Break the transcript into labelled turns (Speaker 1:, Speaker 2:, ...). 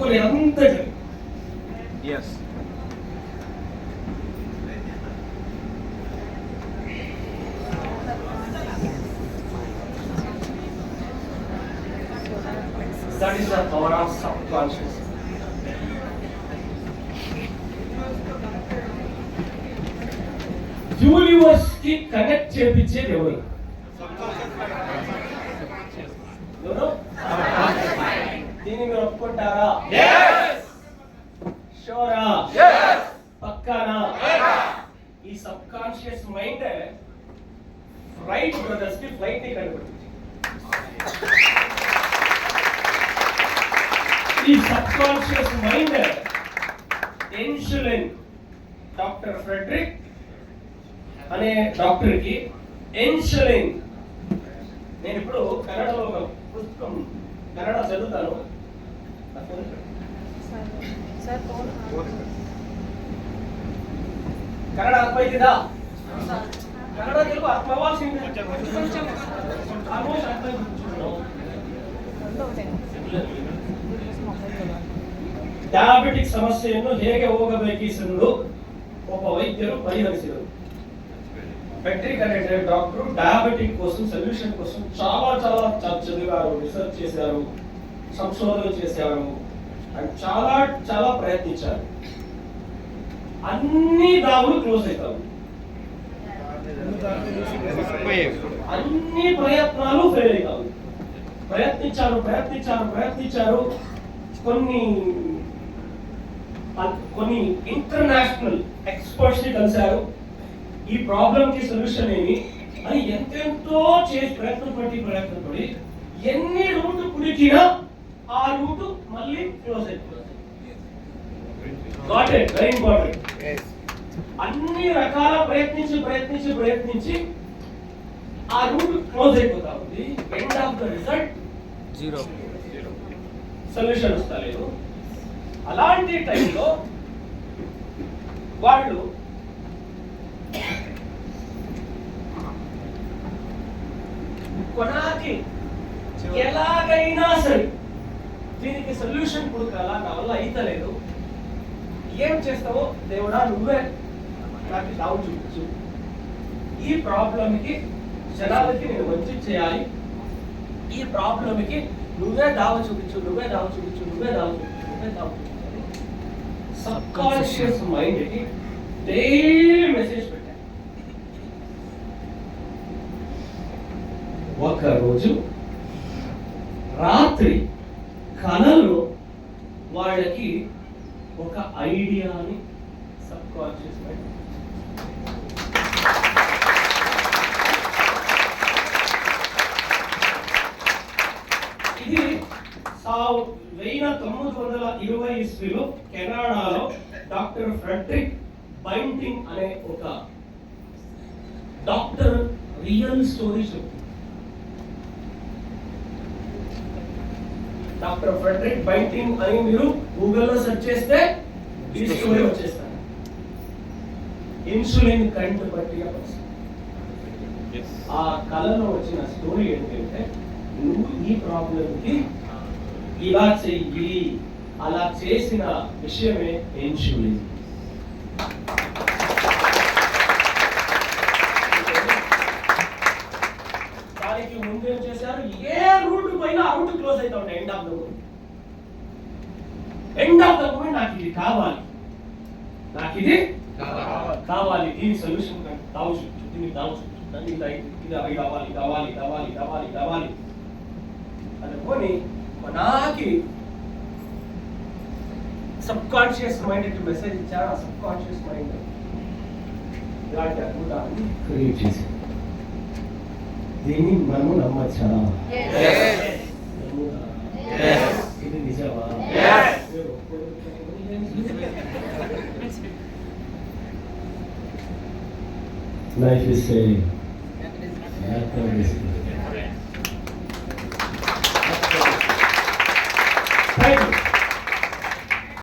Speaker 1: తట్టుకోలేదు, అంత జరిగింది. That is the power of subconscious. Universe కి కనెక్ట్ చేపించేది ఎవరు? దీన్ని మీరు ఒప్పుకుంటారా? షూరా? పక్కానా? ఈ subconscious mind Wright brothers కి ఫ్లైట్ ని కనిపెట్టింది. ఈ subconscious mind insulin doctor Frederick అనే డాక్టర్ కి ఇన్సులిన్, నేను ఇప్పుడు కన్నడలో ఒక పుస్తకం కన్నడ చదువుతాను. కన్నడ అర్థమైందా? కన్నడ తెలుగు అర్థమవ్వాల్సింది. ಡಯಾಬಿಟಿಕ್ ಸಮಸ್ಯೆಯನ್ನು ಹೇಗೆ ಹೋಗಬೇಕೆಂದು ಒಬ್ಬ ವೈದ್ಯರು ಪರಿಹರಿಸಿದರು. ఫ్రెడరిక్ అనే డాక్టర్ డయాబెటిక్ కోసం సొల్యూషన్ కోసం చాలా చదివారు, రీసెర్చ్ చేశారు, సంశోధన చేశారు, అండ్ చాలా ప్రయత్నించారు. అన్ని దావులు క్లోజ్ అవుతారు, అన్ని ప్రయత్నాలు ఫెయిల్ అవుతారు. ప్రయత్నించారు. కొన్ని ఇంటర్నేషనల్ ఎక్స్పర్ట్స్ ని కలిశారు. ఈ ప్రాబ్లం కి సొల్యూషన్ ఏమి అని ఎంతెంతో చేసి ప్రయత్నపడి ఎన్ని రూట్ కుడికినా ఆ రూట్ మళ్ళీ క్లోజ్ అయిపోతుంది. Got it? Very important. అన్ని రకాల ప్రయత్నించి ఆ రూట్ క్లోజ్ అయిపోతా ఉంది. End of the result zero, solution వస్తలేదు. అలాంటి టైంలో వాళ్ళు కొనాకి ఎలాగైనా సరే దీనికి సొల్యూషన్ పుడకాలా, నా వల్ల అయితలేదు, ఏం చేస్తావో దేవుడా నువ్వే నాకు దావు చూపించు, ఈ ప్రాబ్లంకి జనాలకి నేను మంచి చేయాలి, ఈ ప్రాబ్లంకి నువ్వే దావ చూపించు. సబ్ కాన్షియస్ మైండ్ కి డైలీ మెసేజ్ పెట్టాను. ఒక రోజు రాత్రి కలలో వాళ్ళకి ఒక ఐడియాని సబ్ కాన్షియస్ మైండ్ ఇది 1920 కెనడాలో డాక్టర్ ఫ్రెడరిక్ బైంటింగ్ అనే ఒక డాక్టర్ రియల్ స్టోరీ చెప్తుంది. డాక్టర్ ఫ్రెడరిక్ బైంటింగ్ అని మీరు గూగుల్లో సెర్చ్ చేస్తే ఈ స్టోరీ వచ్చేస్తారు. ఇన్సులిన్ కంట్ పట్టిన ఆ కళలో వచ్చిన స్టోరీ ఏంటంటే, నువ్వు ఈ ప్రాబ్లంకి ఇలా చెయ్యి, అలా చేసిన విషయమే ఇన్సులిన్. దానికి ముందేం చేశారు, ఏ రూట్ పోయినా ఆ రూట్ క్లోజ్ అవుతా ఉంటాయి. ఎండ్ ఆఫ్ ద మూమెంట్ నాకు ఇది కావాలి, దీని సొల్యూషన్ దావచ్చు, దీనికి దావచ్చు, ఇది కావాలి అనుకొని మనకి సబ్ కాన్షియస్ మైండ్ మెసేజ్ ఇచ్చారు. ఆ సబ్ కాన్షియస్ మైండ్ ఇలాంటి అద్భుతాన్ని క్రియేట్ చేసింది. దీన్ని మనము నమ్మచ్చా? ఇది నిజమా? Life is saying,